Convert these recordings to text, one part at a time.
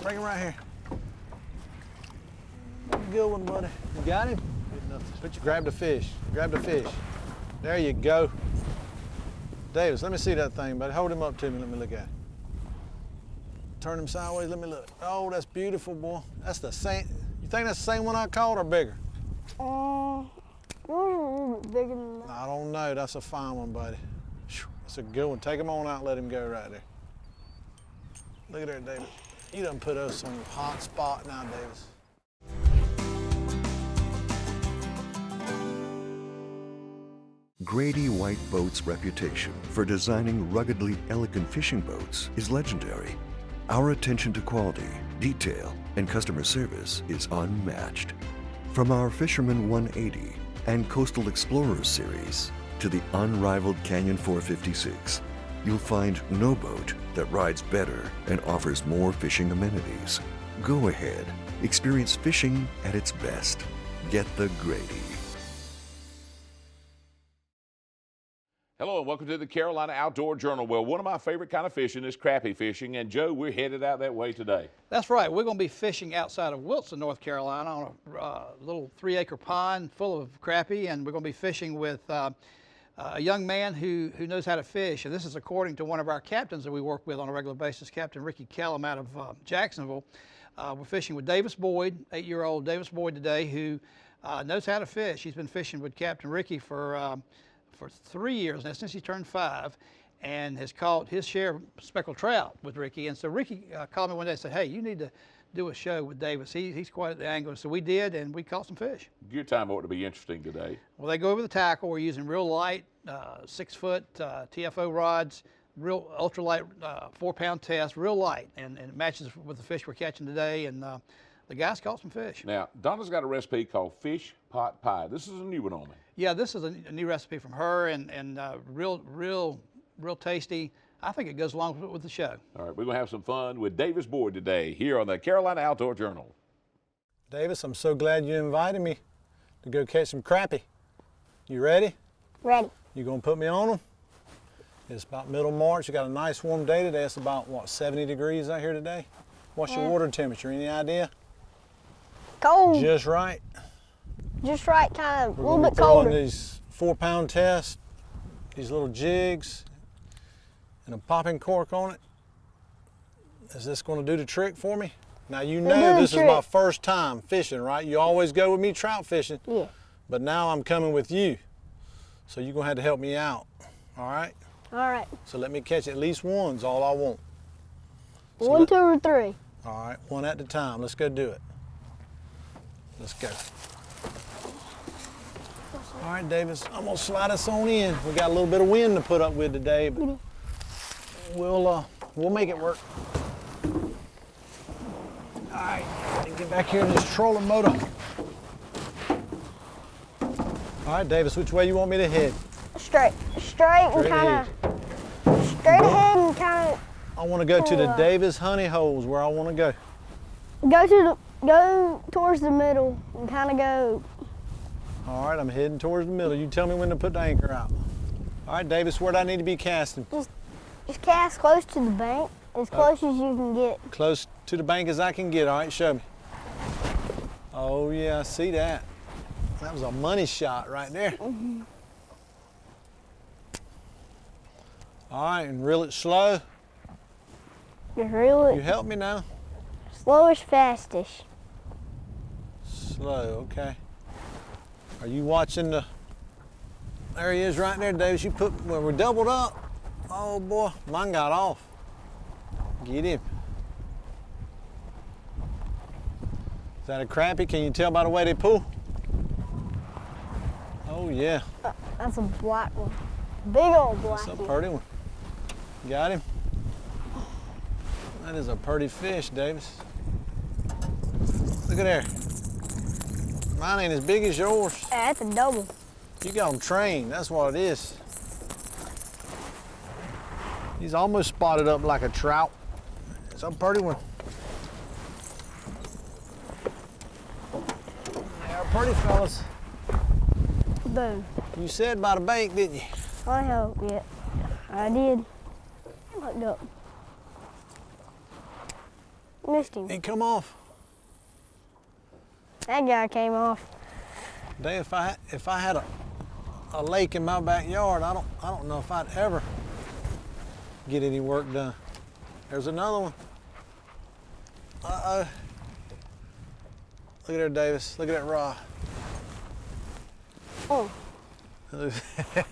Bring him right here. Good one, buddy. You got him? Good enough. Grab the fish. Grab the fish. There you go. Davis, let me see that thing, buddy. Hold him up to me. Let me look at it. Turn him sideways. Let me look. Oh, that's beautiful, boy. That's the same. You think that's the same one I caught or bigger? A little bit bigger than that. I don't know. That's a fine one, buddy. That's a good one. Take him on out and let him go right there. Look at there, David. You done put us on a hot spot now, Davis. Grady White Boats' reputation for designing ruggedly elegant fishing boats is legendary. Our attention to quality, detail, and customer service is unmatched. From our Fisherman 180 and Coastal Explorers series to the unrivaled Canyon 456, you'll find no boat that rides better and offers more fishing amenities. Go ahead, experience fishing at its best. Get the Grady. Hello and welcome to the Carolina Outdoor Journal. Well, one of my favorite kind of fishing is crappie fishing, and Joe, we're headed out that way today. That's right. We're going to be fishing outside of Wilson, North Carolina on a little 3-acre pond full of crappie, and we're going to be fishing with a young man who knows how to fish. And this is according to one of our captains that we work with on a regular basis, Captain Ricky Kellum out of Jacksonville. We're fishing with Davis Boyd, 8-year-old Davis Boyd today, who knows how to fish. He's been fishing with Captain Ricky for 3 years now, since he turned 5, and has caught his share of speckled trout with Ricky. And so Ricky called me one day and said, hey, you need to do a show with Davis. He's quite at the angler. So we did, and we caught some fish. Your time ought to be interesting today. Well, they go over the tackle. We're using real light 6-foot TFO rods, real ultralight 4-pound test, real light, and it matches with the fish we're catching today. And the guys caught some fish. Now, Donna's got a recipe called fish pot pie. This is a new one on me. Yeah, this is a new recipe from her, and real tasty. I think it goes along with the show. All right, we're going to have some fun with Davis Boyd today here on the Carolina Outdoor Journal. Davis, I'm so glad you invited me to go catch some crappie. You ready? Ready. You gonna put me on them? It's about middle March. You got a nice warm day today. It's about, what, 70 degrees out here today? What's your water temperature? Any idea? Cold. Just right. Just right, kind of a little bit colder. colder. These 4-pound tests, these little jigs, and a popping cork on it. Is this going to do the trick for me? Now you know this is my first time fishing, right? You always go with me trout fishing. Yeah. But now I'm coming with you. So you're going to have to help me out, all right? All right. So let me catch at least one is all I want. So 1, 2, or 3. All right, one at a time. Let's go do it. Let's go. All right, Davis, I'm gonna slide us on in. We got a little bit of wind to put up with today, but we'll make it work. All right, get back here in this trolling motor. All right, Davis, which way you want me to head? Straight and kind of straight ahead and kind of. I want to go to the Davis honey holes where I want to go. Go towards the middle and kind of go. All right, I'm heading towards the middle. You tell me when to put the anchor out. All right, Davis, where do I need to be casting? Just cast close to the bank, as close as you can get. Close to the bank as I can get. All right, show me. Oh yeah, I see that. That was a money shot right there. Mm-hmm. All right, and reel it slow. Just reel it. You help me now. Slowish, fastish. Slow, okay. Are you watching the, there he is right there, Davis. You put, well, we're doubled up. Oh boy, mine got off. Get him. Is that a crappie? Can you tell by the way they pull? Oh yeah. That's a black one. Big old black That's a one. pretty one. Got him? That is a pretty fish, Davis. Look at there. Mine ain't as big as yours. That's a double. You got them trained, that's what it is. He's almost spotted up like a trout. It's a pretty one. They are pretty, fellas. Boom. You said by the bank, didn't you? I hope, yeah. I did. I looked up. Missed him. He come off. That guy came off. Dave, if I had a lake in my backyard, I don't know if I'd ever get any work done. There's another one. Uh-oh. Look at there, Davis. Look at that rod. Oh, Looks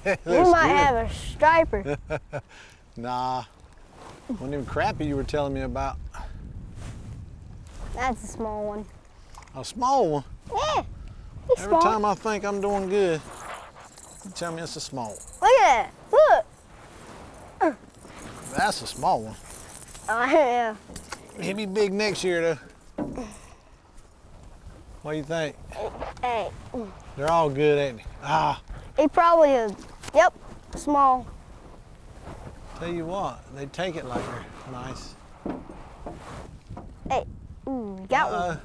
we might good. have a striper. Nah. One of them crappie you were telling me about. That's a small one. A small one. Yeah, he's Every small. time I think I'm doing good, you tell me it's a small one. Look at that. Look. That's a small one. Oh, yeah. He'll be big next year, though. What do you think? Hey, They're all good, ain't they? Ah, he probably is. Yep, small. tell you what, they take it like they're nice. Hey, got one.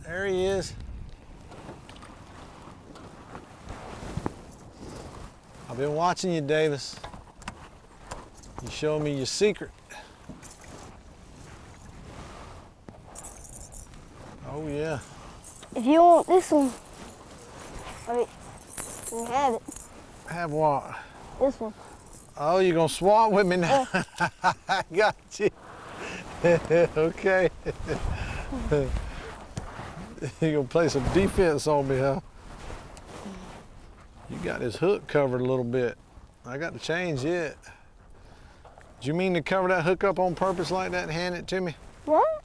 There he is. I've been watching you, Davis. You showed me your secret. Oh yeah. If you want this one, I mean, you can have it. Have what? This one. Oh, you gonna swap with me now? I got you. Okay. You gonna play some defense on me, huh? You got his hook covered a little bit. I got to change it. Did you mean to cover that hook up on purpose like that and hand it to me? What?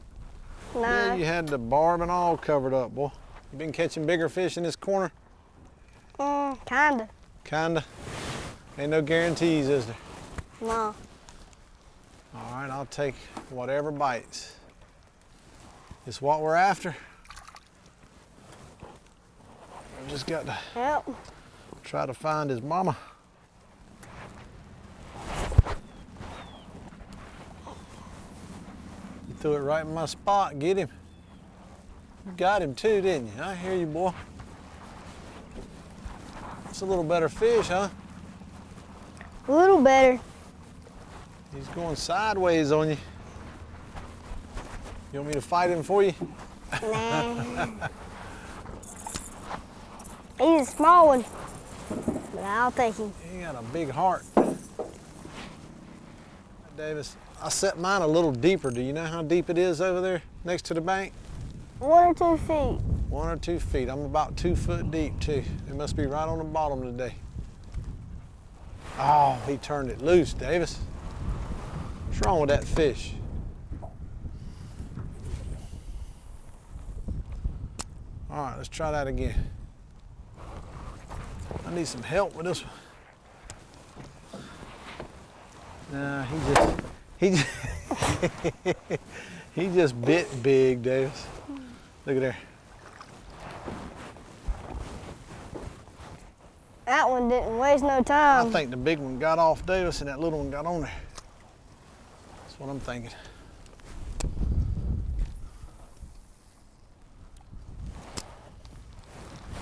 Nah. Yeah, you had the barb and all covered up, boy. You been catching bigger fish in this corner? Kinda. Kinda. Ain't no guarantees, is there? No. All right, I'll take whatever bites. It's what we're after. I just got to Yep. try to find his mama. You threw it right in my spot. Get him. You got him too, didn't you? I hear you, boy. It's a little better fish, huh? A little better. He's going sideways on you. You want me to fight him for you? Nah. He's a small one, but I'll take him. He got a big heart. Davis, I set mine a little deeper. Do you know how deep it is over there next to the bank? 1 or 2 feet. 1 or 2 feet. I'm about 2 foot deep too. It must be right on the bottom today. Oh, he turned it loose, Davis. What's wrong with that fish? All right, let's try that again. I need some help with this one. Nah, he just he just bit big, Davis. Look at there. That one didn't waste no I time. think the big one got off Davis and that little one got on there. That's what I'm thinking.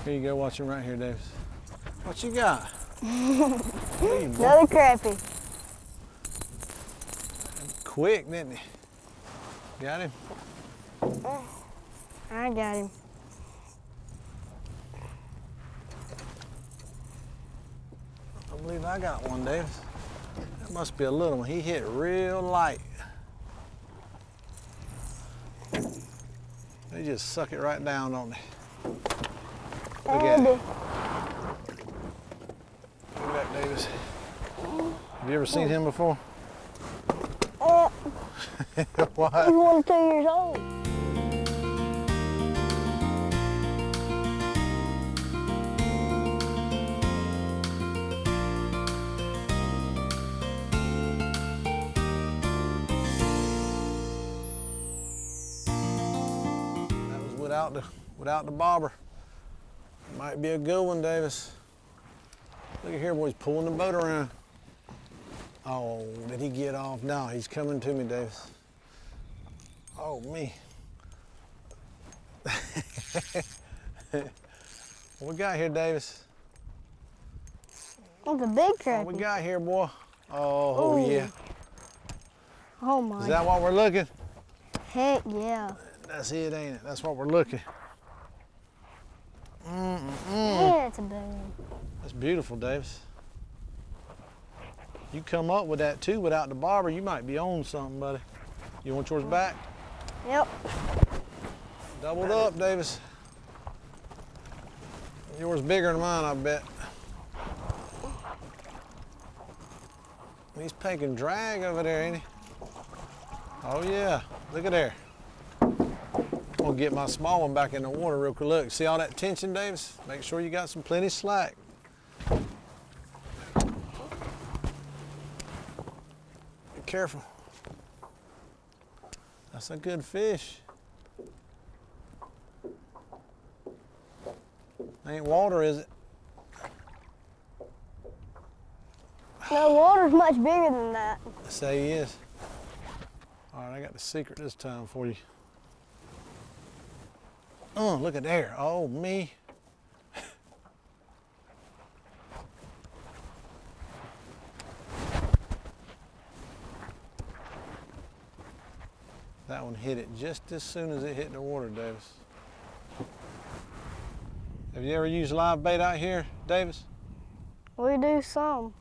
Here you go, watch him right here, Davis. What you got? There you go. Another crappie. Quick, didn't he? Got him? I got him. I believe I got one, Davis. That must be a little one. He hit real light. They just suck it right down, don't they? Look at it. Look at that, Davis. Have you ever seen him before? What? He's 1 or 2 years old. That was without the bobber. Might be a good one, Davis. Look at here, boy, he's pulling the boat around. Oh, did he get off? No, he's coming to me, Davis. Oh, me. What we got here, Davis? That's a big What we crappie. got here, boy? Oh, Ooh. yeah. Oh my. Is that what we're looking? Heck yeah. That's it, ain't it? That's what we're looking. Yeah, it's a big one. That's beautiful, Davis. You come up with that too without the bobber, you might be on something, buddy. You want yours back? Yep. Doubled up, Davis. Yours bigger than mine, I bet. He's taking drag over there, ain't he? Oh yeah, look at there. I'm gonna get my small one back in the water real quick. Look, see all that tension, Davis? Make sure you got some plenty slack. Be careful. That's a good fish. Ain't water, is it? No, water's much bigger than that. Say he is. All right, I got the secret this time for you. Oh, look at there. Oh, me. That one hit it just as soon as it hit the water, Davis. Have you ever used live bait out here, Davis? We do some.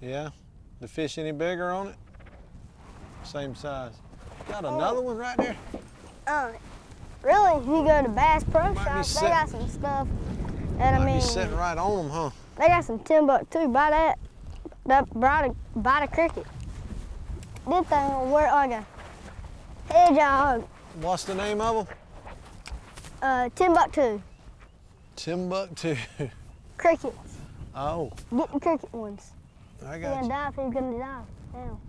Yeah? The fish any bigger on it? Same size. Got another one right there? Really, if you go to Bass Pro Might be Shop, they got some stuff. And I Might mean, be sitting right on them, huh? they got some $10 too. Buy that. Buy the cricket. This thing will work like a hedgehog. What's the name of them? $10 too. Timbuktu. Crickets. Oh, Get the cricket ones. I He's got gonna you. dive. He's gonna dive. Now.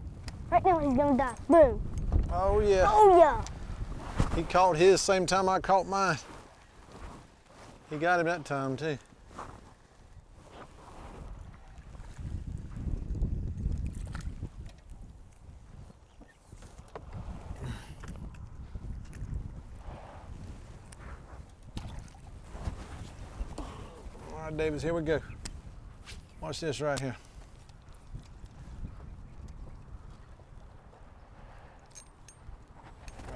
Right now he's gonna dive. Boom. Oh, yeah. Oh yeah. He caught his same time I caught mine. He got him that time, too. All right, Davis, here we go. Watch this right here.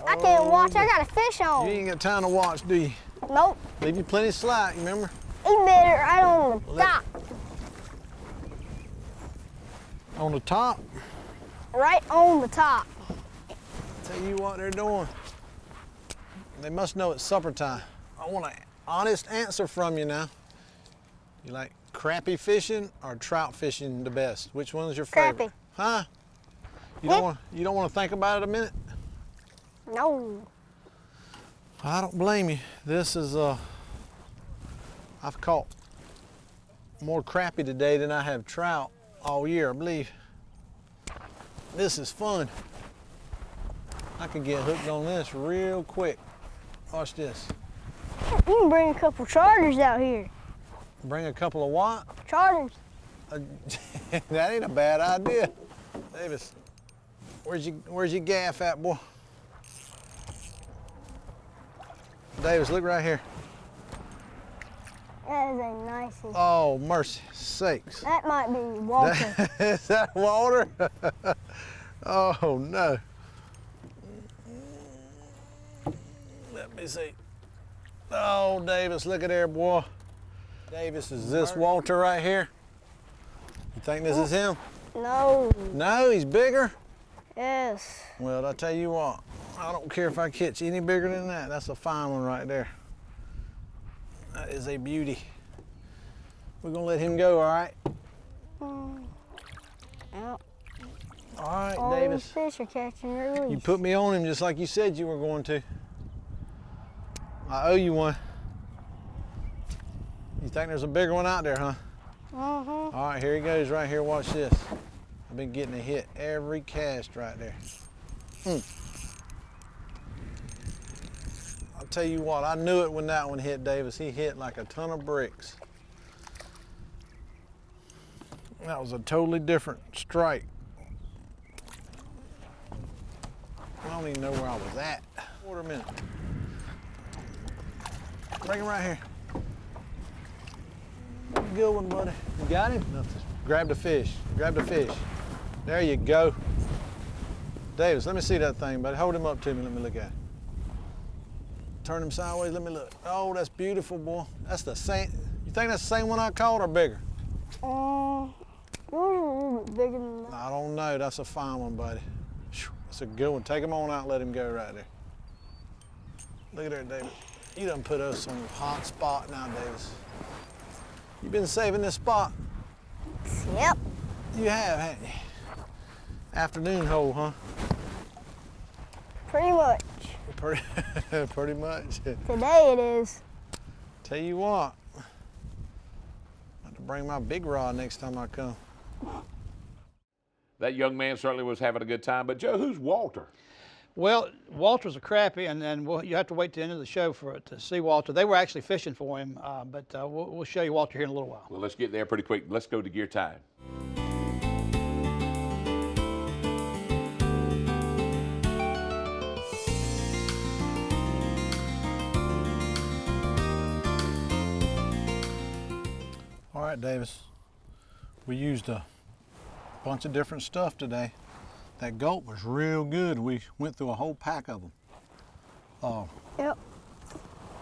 I can't watch. I got a fish You on. ain't got time to watch, do you? Nope. Leave you plenty of slack, you remember? He bit it right on the Let- top. On the top. Right on the top. Tell you what they're doing. They must know it's supper time. I want an honest answer from you now. You like crappie fishing or trout fishing the best? Which one's your favorite? Crappie. Huh? You Yeah. don't want to think about it a minute? No. I don't blame you. This is I've caught more crappie today than I have trout all year, I believe. This is fun. I could get hooked on this real quick. Watch this. You can bring a couple charters out here. Bring a couple of what? Charters. That ain't a bad idea. Davis, where's your gaff at, boy? Davis, look right here. That is a nice one. Oh, mercy sakes. That might be water. Is that water? Oh, no. Let me see. Oh, Davis, look at there, boy. Davis, is this Walter right here? You think this is him? No. No, he's bigger? Yes. Well, I tell you what, I don't care if I catch any bigger than that. That's a fine one right there. That is a beauty. We're gonna let him go, all right? Yep. All right, All these Davis. fish are catching release. You put me on him just like you said you were going to. I owe you one. You think there's a bigger one out there, huh? Mm-hmm. All right, here he goes right here. Watch this. I've been getting a hit every cast right there. I'll tell you what, I knew it when that one hit, Davis. He hit like a ton of bricks. That was a totally different strike. I don't even know where I was at. Quarter minute. Bring him right here. Good one, buddy. You got him? Nothing. Grab the fish. Grab the fish. There you go. Davis, let me see that thing, buddy. Hold him up to me. Let me look at it. turn them sideways. Let me look. Oh, that's beautiful, boy. That's the same. You think that's the same one I caught or bigger? Yours is a little bit bigger than that. I don't know. That's a fine one, buddy. That's a good one. Take him on out and let him go right there. Look at there, David. You done put us on a hot spot now, Davis. You been saving this spot? Yep. You have, haven't you? Afternoon hole, huh? Pretty much. Pretty much. Today it is. Tell you what, I have to bring my big rod next time I come. That young man certainly was having a good time. But Joe, who's Walter? Well, Walter's a crappie, and you have to wait to the end of the show to see Walter. They were actually fishing for him, but we'll show you Walter here in a little while. Well, let's get there pretty quick. Let's go to gear time. All right, Davis. We used a bunch of different stuff today. That gulp was real good. We went through a whole pack of them. Yep.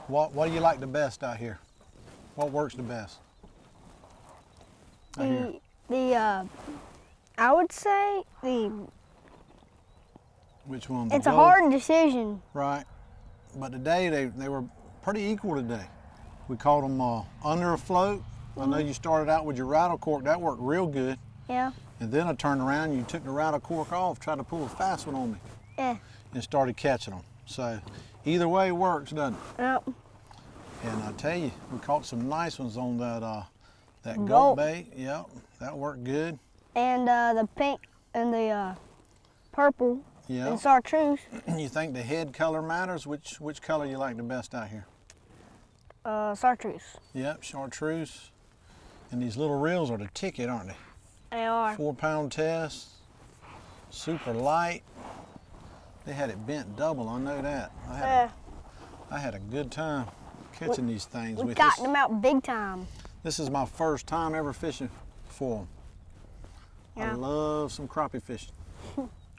What do you like the best out here? What works the best? Out here. I would say Which one? it's a hard decision. Right. But today they were pretty equal today. We caught them under a float. I know you started out with your rattle cork. That worked real good. Yeah. And then I turned around and you took the rattle cork off, tried to pull a fast one on me. Yeah. And started catching them. So either way works, doesn't it? Yep. And I tell you, we caught some nice ones on that gulp Gulp. bait. Yep, that worked good. And the pink and the purple Yeah. and chartreuse. You think the head color matters? Which color you like the best out here? Chartreuse. Yep, chartreuse. And these little reels are the ticket, aren't they? They are. 4-pound test, super light. They had it bent double, I know that. I had a good time catching these things We with got this. them out big time. This is my first time ever fishing for them. I Yeah. love some crappie fishing.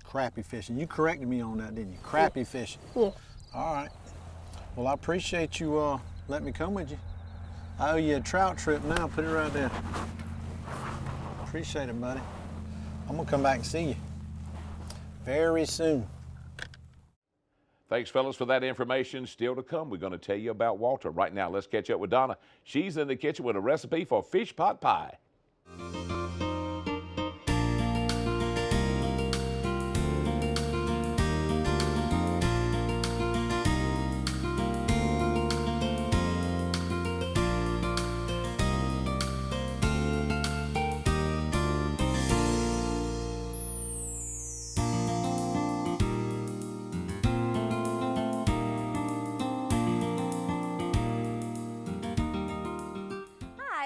Crappie fishing. You corrected me on that, didn't you? Crappie fishing. Yeah. All right. Well, I appreciate you letting me come with you. I owe you a trout trip now. Put it right there. Appreciate it, buddy. I'm gonna come back and see you very soon. Thanks, fellas, for that information. Still to come, we're going to tell you about Walter. Right now, let's catch up with Donna. She's in the kitchen with a recipe for fish pot pie.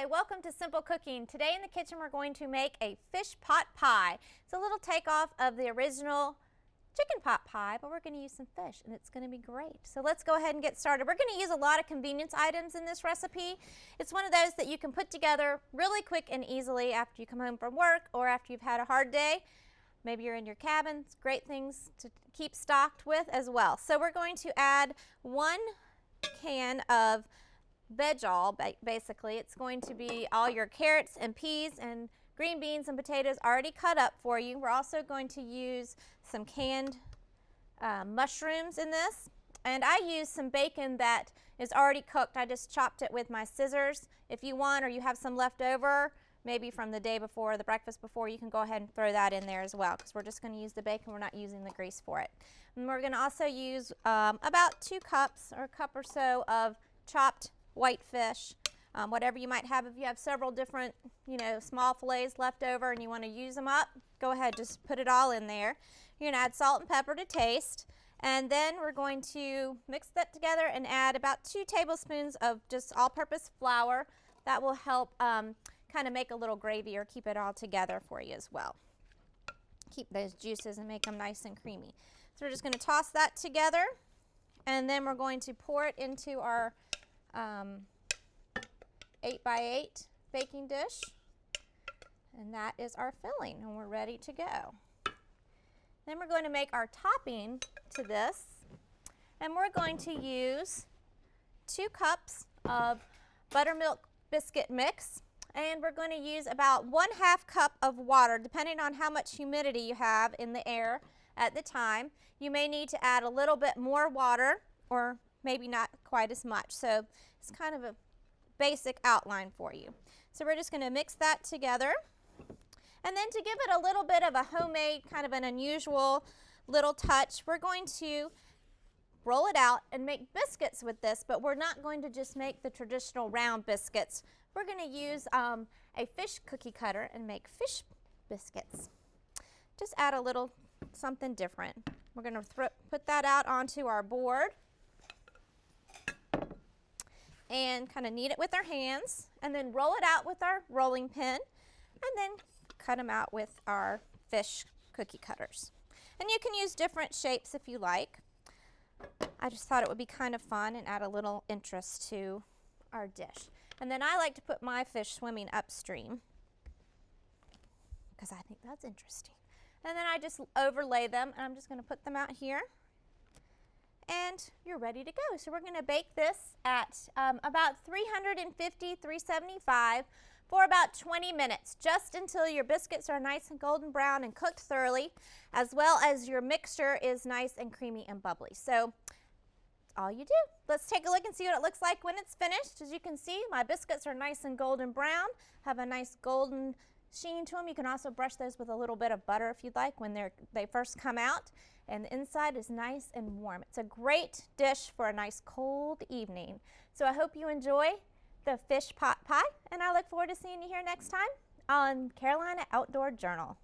Welcome to Simple Cooking. Today in the kitchen we're going to make a fish pot pie. It's a little takeoff of the original chicken pot pie, but we're going to use some fish and it's going to be great. So let's go ahead and get started. We're going to use a lot of convenience items in this recipe. It's one of those that you can put together really quick and easily after you come home from work or after you've had a hard day. Maybe you're in your cabin. It's great things to keep stocked with as well. So we're going to add 1 can of veg-all, basically. It's going to be all your carrots and peas and green beans and potatoes already cut up for you. We're also going to use some canned mushrooms in this. And I used some bacon that is already cooked. I just chopped it with my scissors. If you want or you have some left over, maybe from the day before, the breakfast before, you can go ahead and throw that in there as well because we're just going to use the bacon. We're not using the grease for it. And we're going to also use about 2 cups or a cup or so of chopped white fish, whatever you might have. If you have several different, small fillets left over and you want to use them up, go ahead, just put it all in there. You're going to add salt and pepper to taste, and then we're going to mix that together and add about 2 tablespoons of just all-purpose flour. That will help kind of make a little gravy or keep it all together for you as well. Keep those juices and make them nice and creamy. So we're just going to toss that together, and then we're going to pour it into our 8x8 baking dish, and that is our filling, and we're ready to go. Then we're going to make our topping to this, and we're going to use 2 cups of buttermilk biscuit mix, and we're going to use about 1/2 cup of water, depending on how much humidity you have in the air at the time. You may need to add a little bit more water, or maybe not quite as much. So it's kind of a basic outline for you. So we're just going to mix that together. And then to give it a little bit of a homemade, kind of an unusual little touch, we're going to roll it out and make biscuits with this, but we're not going to just make the traditional round biscuits. We're going to use a fish cookie cutter and make fish biscuits. Just add a little something different. We're going to put that out onto our board and kind of knead it with our hands, and then roll it out with our rolling pin, and then cut them out with our fish cookie cutters. And you can use different shapes if you like. I just thought it would be kind of fun and add a little interest to our dish. And then I like to put my fish swimming upstream because I think that's interesting. And then I just overlay them, and I'm just going to put them out here. And you're ready to go. So we're going to bake this at about 350, 375 for about 20 minutes, just until your biscuits are nice and golden brown and cooked thoroughly, as well as your mixture is nice and creamy and bubbly. So that's all you do. Let's take a look and see what it looks like when it's finished. As you can see, my biscuits are nice and golden brown, have a nice golden sheen to them. You can also brush those with a little bit of butter if you'd like when they first come out. And the inside is nice and warm. It's a great dish for a nice cold evening. So I hope you enjoy the fish pot pie, and I look forward to seeing you here next time on Carolina Outdoor Journal.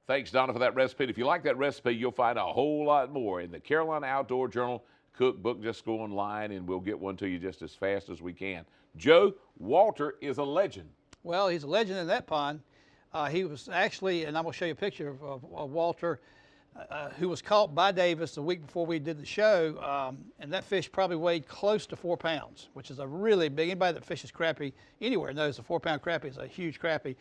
Thanks, Donna, for that recipe. If you like that recipe, you'll find a whole lot more in the Carolina Outdoor Journal cookbook. Just go online and we'll get one to you just as fast as we can. Joe, Walter is a legend. Well, he's a legend in that pond. He was actually, and I'm going to show you a picture of Walter, who was caught by Davis the week before we did the show, and that fish probably weighed close to 4 pounds, which is a really big, anybody that fishes crappie anywhere knows a 4-pound crappie is a huge crappie.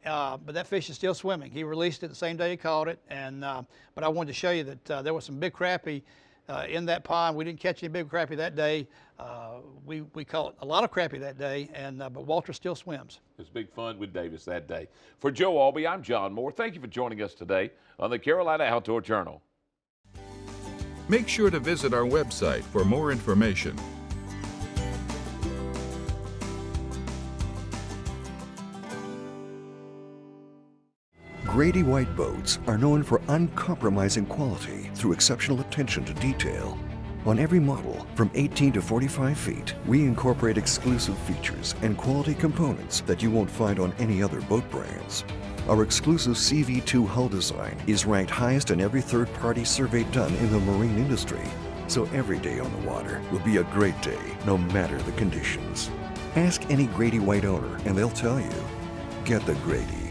But that fish is still swimming. He released it the same day he caught it, and but I wanted to show you that there was some big crappie in that pond. We didn't catch any big crappie that day. We caught a lot of crappie that day, and but Walter still swims. It was big fun with Davis that day. For Joe Albee, I'm John Moore. Thank you for joining us today on the Carolina Outdoor Journal. Make sure to visit our website for more information. Grady White boats are known for uncompromising quality through exceptional attention to detail. On every model, from 18 to 45 feet, we incorporate exclusive features and quality components that you won't find on any other boat brands. Our exclusive CV2 hull design is ranked highest in every third-party survey done in the marine industry. So every day on the water will be a great day, no matter the conditions. Ask any Grady White owner and they'll tell you, get the Grady.